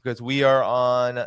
because we are on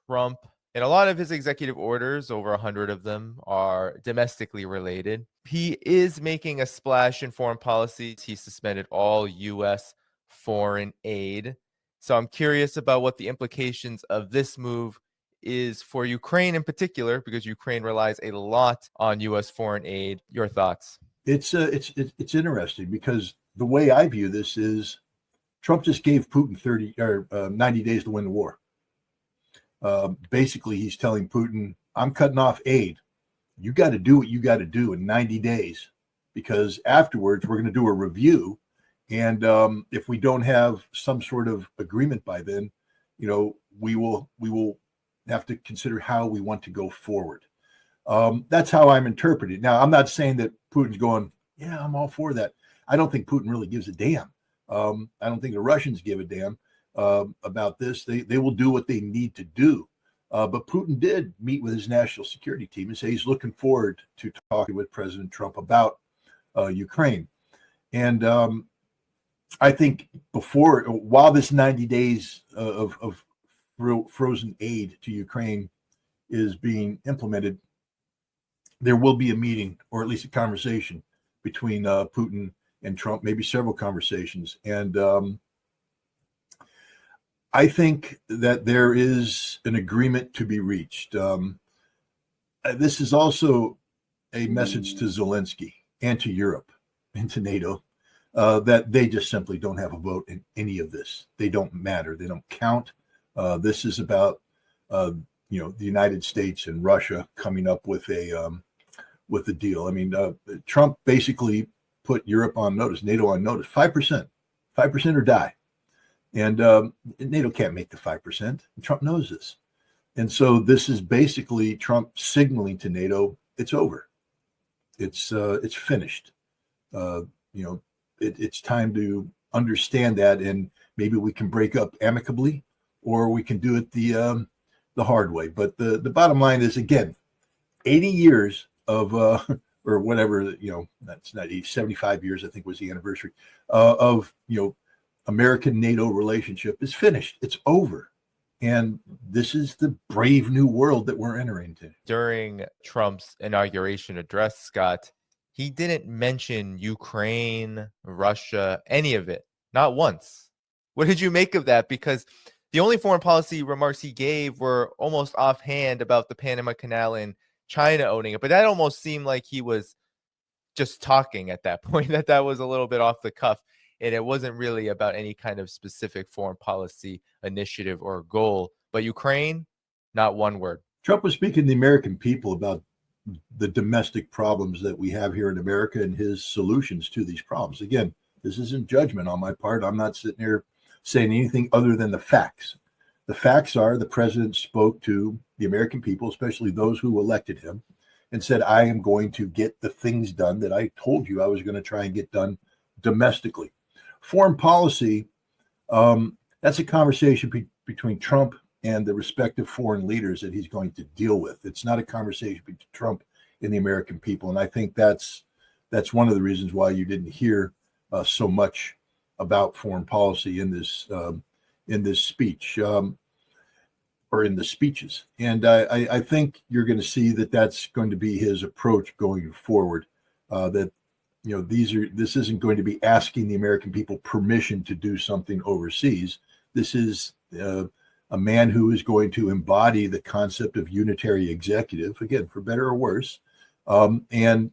Trump, and a lot of his executive orders, over 100 of them, are domestically related. He is making a splash in foreign policy. He suspended all U.S. foreign aid. So I'm curious about what the implications of this move is for Ukraine in particular, because Ukraine relies a lot on U.S. foreign aid. Your thoughts? It's interesting because the way I view this is Trump just gave Putin 90 days to win the war. Basically, he's telling Putin, I'm cutting off aid. You got to do what you got to do in 90 days, because afterwards we're going to do a review. And if we don't have some sort of agreement by then, we will have to consider how we want to go forward. That's how I'm interpreting. Now, I'm not saying that Putin's going, yeah, I'm all for that. I don't think Putin really gives a damn. I don't think the Russians give a damn about this. They will do what they need to do. But Putin did meet with his national security team and say he's looking forward to talking with President Trump about Ukraine. And I think while this 90 days of frozen aid to Ukraine is being implemented, there will be a meeting, or at least a conversation between Putin and Trump, maybe several conversations. And I think that there is an agreement to be reached. This is also a message to Zelensky and to Europe and to NATO that they just simply don't have a vote in any of this. They don't matter. They don't count. This is about the United States and Russia coming up with a deal. I mean, Trump basically put Europe on notice, NATO on notice, 5% or die. And NATO can't make the 5%. Trump knows this. And so this is basically Trump signaling to NATO, it's over. It's finished. It's time to understand that, and maybe we can break up amicably, or we can do it the hard way. But the bottom line is, again, 80 years of or whatever, that's not 80, 75 years, I think was the anniversary of American NATO relationship is finished. It's over. And this is the brave new world that we're entering into. During Trump's inauguration address, Scott, he didn't mention Ukraine, Russia, any of it, not once. What did you make of that? Because the only foreign policy remarks he gave were almost offhand about the Panama Canal and China owning it. But that almost seemed like he was just talking at that point, that was a little bit off the cuff. And it wasn't really about any kind of specific foreign policy initiative or goal. But Ukraine, not one word. Trump was speaking to the American people about the domestic problems that we have here in America and his solutions to these problems. Again, this isn't judgment on my part. I'm not sitting here saying anything other than the facts. The facts are the president spoke to the American people, especially those who elected him, and said, I am going to get the things done that I told you I was going to try and get done domestically. Foreign policy, that's a conversation between Trump and the respective foreign leaders that he's going to deal with. It's not a conversation between Trump and the American people. And I think that's one of the reasons why you didn't hear so much about foreign policy in this speech or in the speeches. And I think you're going to see that that's going to be his approach going forward, that this isn't going to be asking the American people permission to do something overseas. This is a man who is going to embody the concept of unitary executive, again, for better or worse, and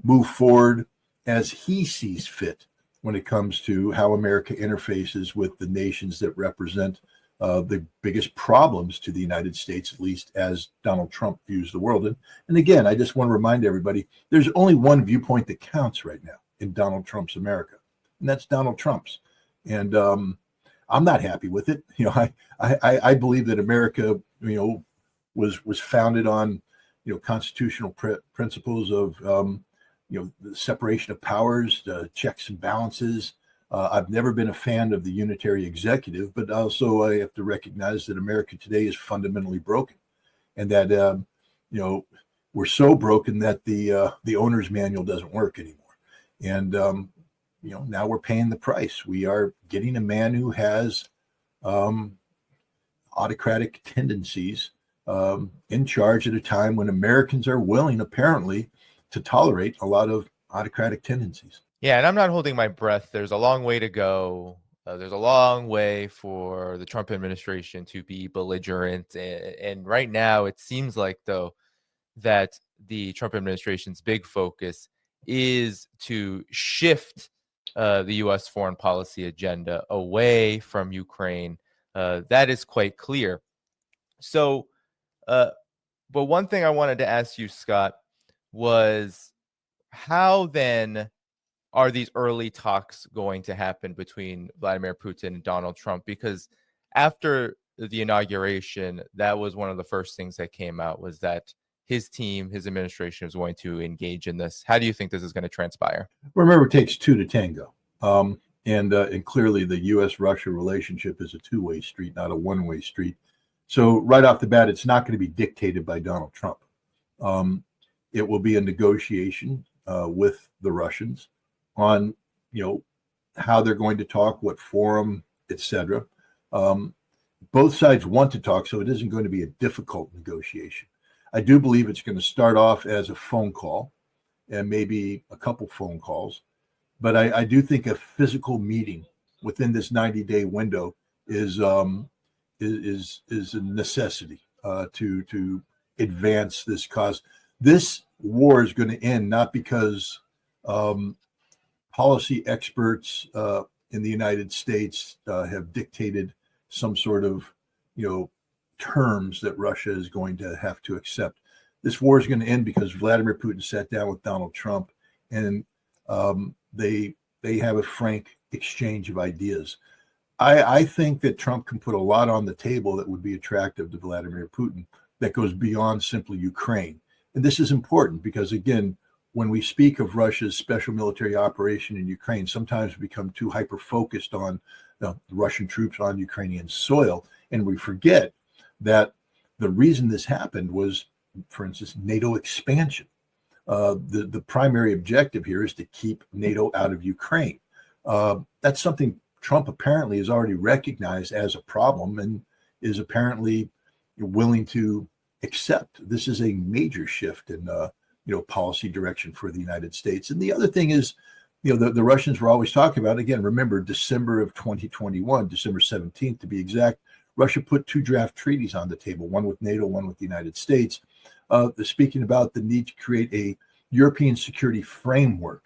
move forward as he sees fit when it comes to how America interfaces with the nations that represent the biggest problems to the United States, at least as Donald Trump views the world. And again, I just want to remind everybody, there's only one viewpoint that counts right now in Donald Trump's America, and that's Donald Trump's. And I'm not happy with it. I believe that America, was founded on, constitutional principles of, the separation of powers, checks and balances. I've never been a fan of the unitary executive, but also I have to recognize that America today is fundamentally broken, and that we're so broken that the owner's manual doesn't work anymore. And now we're paying the price. We are getting a man who has autocratic tendencies in charge at a time when Americans are willing, apparently, to tolerate a lot of autocratic tendencies. Yeah, and I'm not holding my breath. There's a long way to go. There's a long way for the Trump administration to be belligerent. And right now, it seems like, though, that the Trump administration's big focus is to shift the U.S. foreign policy agenda away from Ukraine. That is quite clear. So, but one thing I wanted to ask you, Scott, was how then are these early talks going to happen between Vladimir Putin and Donald Trump? Because after the inauguration, that was one of the first things that came out, was that his team, his administration is going to engage in this. How do you think this is going to transpire? Remember, it takes two to tango. And clearly the U.S.-Russia relationship is a two-way street, not a one-way street. So right off the bat, it's not going to be dictated by Donald Trump. It will be a negotiation with the Russians on, how they're going to talk, what forum, etc. Both sides want to talk, so it isn't going to be a difficult negotiation. I do believe it's going to start off as a phone call and maybe a couple phone calls, but I do think a physical meeting within this 90-day window is a necessity to advance this cause. This war is going to end not because policy experts in the United States have dictated some sort of, terms that Russia is going to have to accept. This war is going to end because Vladimir Putin sat down with Donald Trump, and they have a frank exchange of ideas. I think that Trump can put a lot on the table that would be attractive to Vladimir Putin that goes beyond simply Ukraine. And this is important because, again, when we speak of Russia's special military operation in Ukraine, sometimes we become too hyper-focused on the Russian troops on Ukrainian soil, and we forget that the reason this happened was, for instance, NATO expansion. The primary objective here is to keep NATO out of Ukraine. That's something Trump apparently has already recognized as a problem and is apparently willing to accept. This is a major shift in policy direction for the United States. And the other thing is, the Russians were always talking about, again, remember December of 2021, December 17th to be exact, Russia put two draft treaties on the table, one with NATO, one with the United States, speaking about the need to create a European security framework.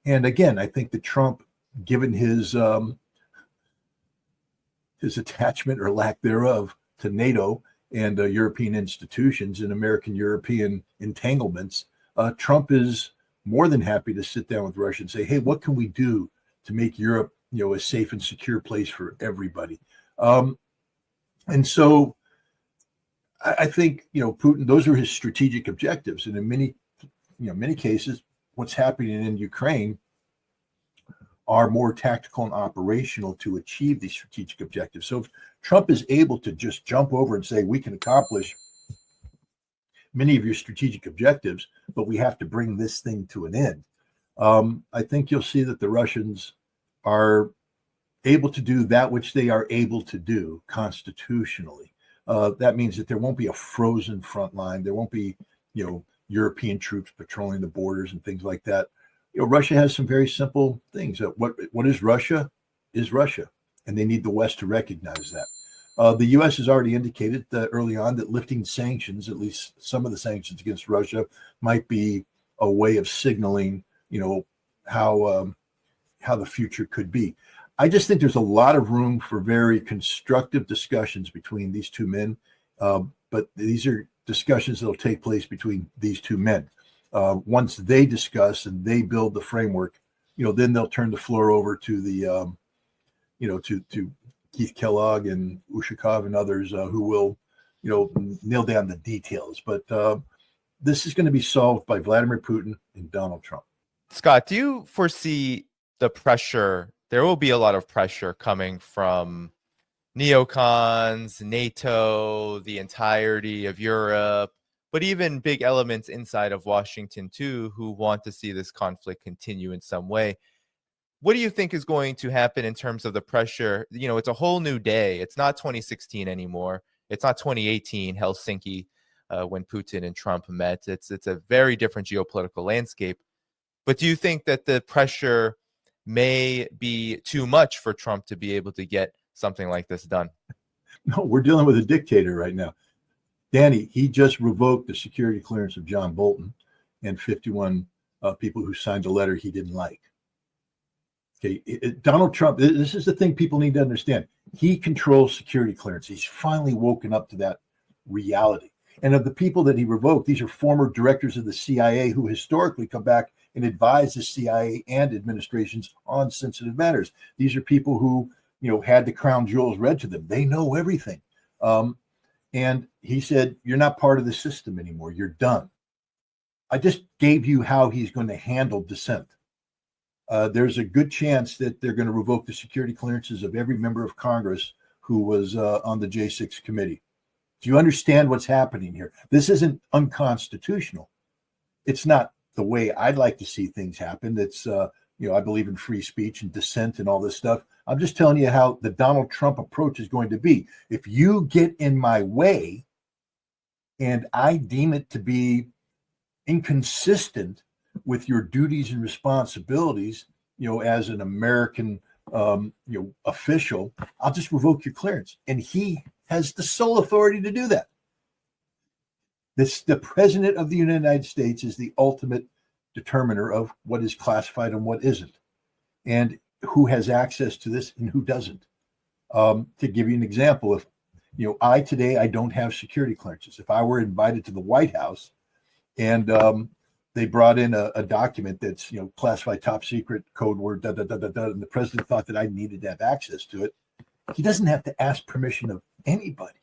And again, I think that Trump, given his attachment or lack thereof to NATO and European institutions and American-European entanglements, Trump is more than happy to sit down with Russia and say, hey, what can we do to make Europe, a safe and secure place for everybody? And so I think, Putin, those are his strategic objectives. And in many cases, what's happening in Ukraine are more tactical and operational to achieve these strategic objectives. So if Trump is able to just jump over and say, we can accomplish many of your strategic objectives, but we have to bring this thing to an end, I think you'll see that the Russians are able to do that which they are able to do constitutionally. That means that there won't be a frozen front line. There won't be, European troops patrolling the borders and things like that. Russia has some very simple things. What is Russia? Is Russia, and they need the West to recognize that. The U.S. has already indicated early on that lifting sanctions, at least some of the sanctions against Russia, might be a way of signaling, how the future could be. I just think there's a lot of room for very constructive discussions between these two men, but these are discussions that will take place between these two men. Once they discuss and they build the framework, then they'll turn the floor over to the, to Keith Kellogg and Ushakov and others who will, nail down the details. But this is going to be solved by Vladimir Putin and Donald Trump. Scott, do you foresee the pressure? There will be a lot of pressure coming from neocons, NATO, the entirety of Europe, but even big elements inside of Washington too, who want to see this conflict continue in some way. what do you think is going to happen in terms of the pressure? It's a whole new day. It's not 2016 anymore. It's not 2018 Helsinki when Putin and Trump met. It's a very different geopolitical landscape. But do you think that the pressure may be too much for Trump to be able to get something like this done? No, we're dealing with a dictator right now. Danny, he just revoked the security clearance of John Bolton and 51 people who signed a letter he didn't like. Okay, Donald Trump, this is the thing people need to understand. He controls security clearance. He's finally woken up to that reality. And of the people that he revoked, these are former directors of the CIA who historically come back and advise the CIA and administrations on sensitive matters. These are people who, had the crown jewels read to them. They know everything. And he said, you're not part of the system anymore. You're done. I just gave you how he's going to handle dissent. There's a good chance that they're going to revoke the security clearances of every member of Congress who was on the J6 committee. Do you understand what's happening here? This isn't unconstitutional. It's not the way I'd like to see things happen. It's, I believe in free speech and dissent and all this stuff. I'm just telling you how the Donald Trump approach is going to be. If you get in my way and I deem it to be inconsistent with your duties and responsibilities, as an American, official, I'll just revoke your clearance. And he has the sole authority to do that. The president of the United States is the ultimate determiner of what is classified and what isn't, and who has access to this and who doesn't. To give you an example, if, I don't have security clearances. If I were invited to the White House and they brought in a document that's, classified top secret, code word, and the president thought that I needed to have access to it, he doesn't have to ask permission of anybody.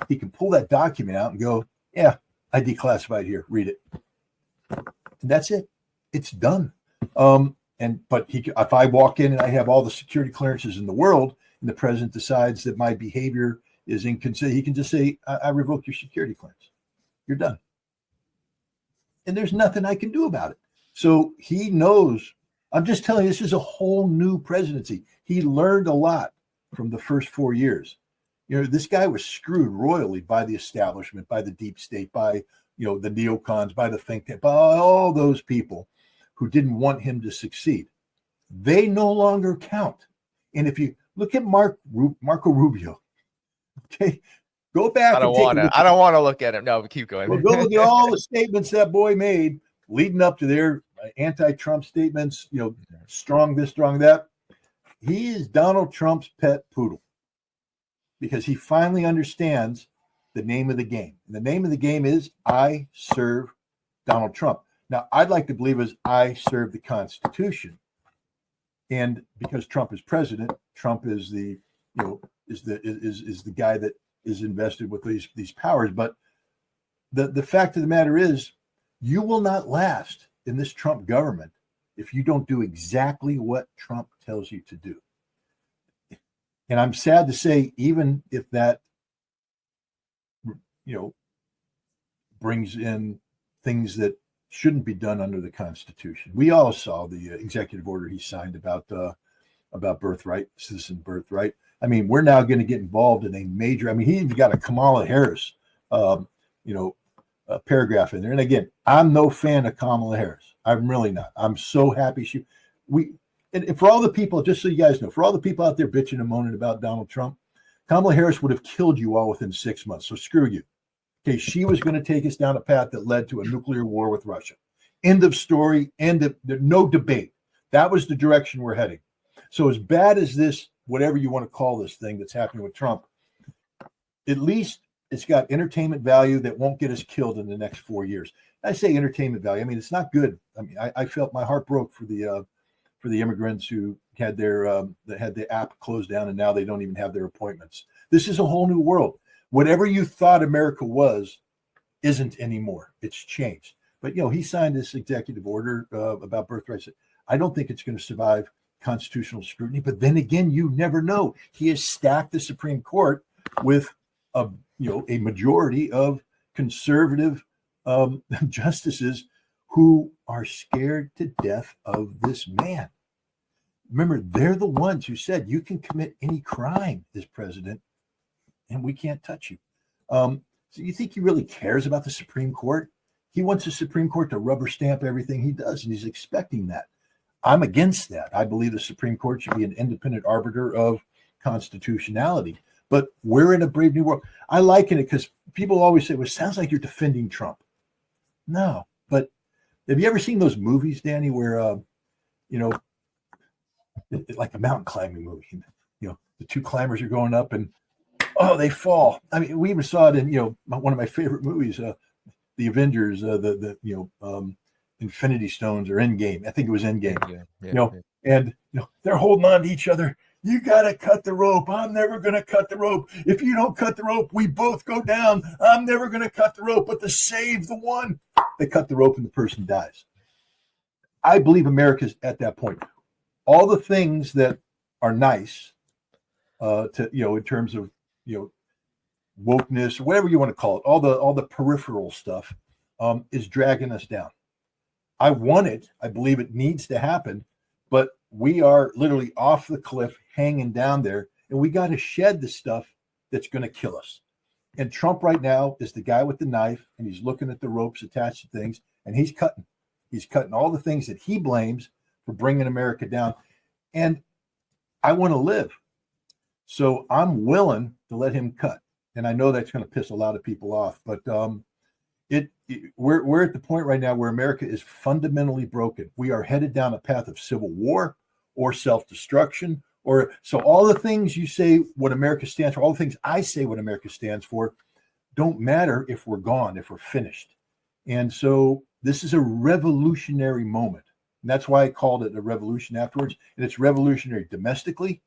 He can pull that document out and go, yeah, I declassified here, read it. And that's it. It's done. But if I walk in and I have all the security clearances in the world and the president decides that my behavior is inconsistent, he can just say, I revoke your security clearance. You're done. And there's nothing I can do about it. So he knows. I'm just telling you, this is a whole new presidency. He learned a lot from the first 4 years. This guy was screwed royally by the establishment, by the deep state, by, the neocons, by the think tank, by all those people who didn't want him to succeed. They no longer count. And if you look at Marco Rubio, okay, go back. I don't want to look at him. No, but keep going. Well, go look at all the statements that boy made leading up to their anti-Trump statements, strong this, strong that. He is Donald Trump's pet poodle because he finally understands the name of the game. And the name of the game is I serve Donald Trump. Now, I'd like to believe is I serve the Constitution. And because Trump is president, Trump is the guy that is invested with these powers. But the fact of the matter is, you will not last in this Trump government if you don't do exactly what Trump tells you to do. And I'm sad to say, even if that, brings in things that shouldn't be done under the Constitution. We all saw the executive order he signed about birthright, citizen birthright. I mean, we're now going to get involved in a major. I mean, he even got a Kamala Harris, a paragraph in there. And again, I'm no fan of Kamala Harris. I'm really not. I'm so happy and for all the people, just so you guys know, for all the people out there bitching and moaning about Donald Trump, Kamala Harris would have killed you all within 6 months. So screw you. Okay, she was going to take us down a path that led to a nuclear war with Russia. End of story. No debate. That was the direction we're heading. So as bad as this, whatever you want to call this thing that's happening with Trump, at least it's got entertainment value that won't get us killed in the next 4 years. I say entertainment value. I mean, it's not good. I mean, I felt my heart broke for the immigrants who had the app closed down and now they don't even have their appointments. This is a whole new world. Whatever you thought America was isn't anymore. It's changed. But, he signed this executive order about birthright. I don't think it's going to survive constitutional scrutiny. But then again, you never know. He has stacked the Supreme Court with a majority of conservative justices who are scared to death of this man. remember, they're the ones who said you can commit any crime as president and we can't touch you. So you think he really cares about the Supreme Court? He wants the Supreme Court to rubber stamp everything he does, and he's expecting that. I'm against that. I believe the Supreme Court should be an independent arbiter of constitutionality. But we're in a brave new world. I liken it because people always say, well, it sounds like you're defending Trump. No, but have you ever seen those movies, Danny, where, like a mountain climbing movie, the two climbers are going up and, oh, they fall. I mean, we even saw it in, one of my favorite movies, the Avengers, Infinity Stones or Endgame. I think it was Endgame. And they're holding on to each other. You got to cut the rope. I'm never going to cut the rope. If you don't cut the rope, we both go down. I'm never going to cut the rope, but to save the one, they cut the rope and the person dies. I believe America's at that point. All the things that are nice in terms of, wokeness, or whatever you want to call it, all the peripheral stuff is dragging us down. I want it. I believe it needs to happen, but we are literally off the cliff, hanging down there, and we got to shed the stuff that's going to kill us. And Trump right now is the guy with the knife, and he's looking at the ropes attached to things, and he's cutting. He's cutting all the things that he blames for bringing America down. And I want to live. So I'm willing to let him cut. And I know that's going to piss a lot of people off, but we're at the point right now where America is fundamentally broken. We are headed down a path of civil war or self-destruction, so all the things you say what America stands for, all the things I say what America stands for, don't matter if we're gone, if we're finished. And so this is a revolutionary moment. And that's why I called it a revolution afterwards. And it's revolutionary domestically,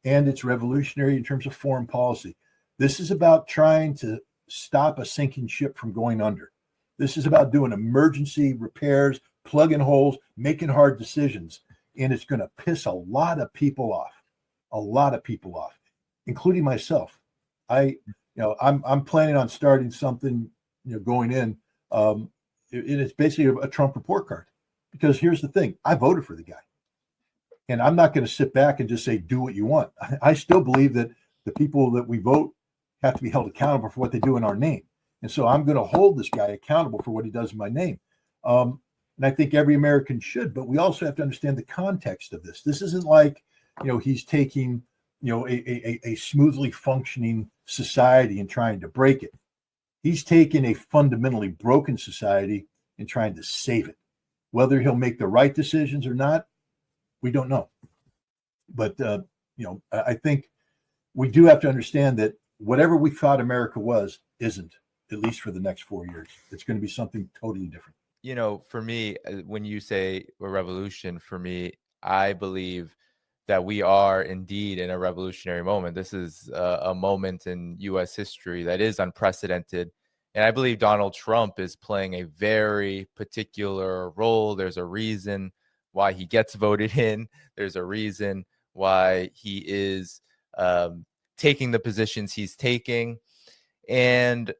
and it's revolutionary in terms of foreign policy. This is about trying to stop a sinking ship from going under. This is about doing emergency repairs, plugging holes, making hard decisions. And it's going to piss a lot of people off, including myself. I'm planning on starting something, going in. It's basically a Trump report card, because here's the thing. I voted for the guy, and I'm not going to sit back and just say, do what you want. I still believe that the people that we vote have to be held accountable for what they do in our name. And so I'm going to hold this guy accountable for what he does in my name. And I think every American should, but we also have to understand the context of this. This isn't like, he's taking, a smoothly functioning society and trying to break it. He's taking a fundamentally broken society and trying to save it. Whether he'll make the right decisions or not, we don't know. But, I think we do have to understand that whatever we thought America was isn't, at least for the next 4 years. It's going to be something totally different. For me, when you say a revolution, for me, I believe that we are indeed in a revolutionary moment. This is a moment in U.S. history that is unprecedented. And I believe Donald Trump is playing a very particular role. There's a reason why he gets voted in. There's a reason why he is taking the positions he's taking. And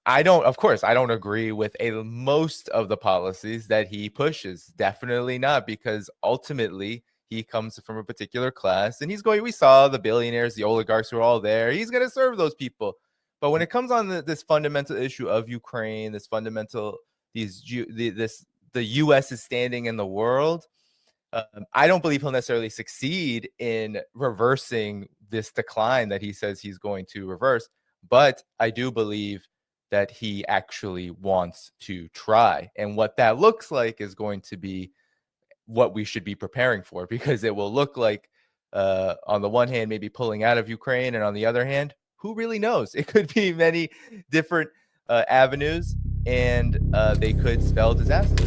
I don't agree with most of the policies that he pushes. Definitely not, because ultimately he comes from a particular class, and we saw the billionaires, the oligarchs who are all there. He's going to serve those people. But when it comes on this fundamental issue of Ukraine, the U.S.'s standing in the world, I don't believe he'll necessarily succeed in reversing this decline that he says he's going to reverse. But I do believe that he actually wants to try. And what that looks like is going to be what we should be preparing for, because it will look like, on the one hand, maybe pulling out of Ukraine, and on the other hand, who really knows? It could be many different avenues, and they could spell disaster.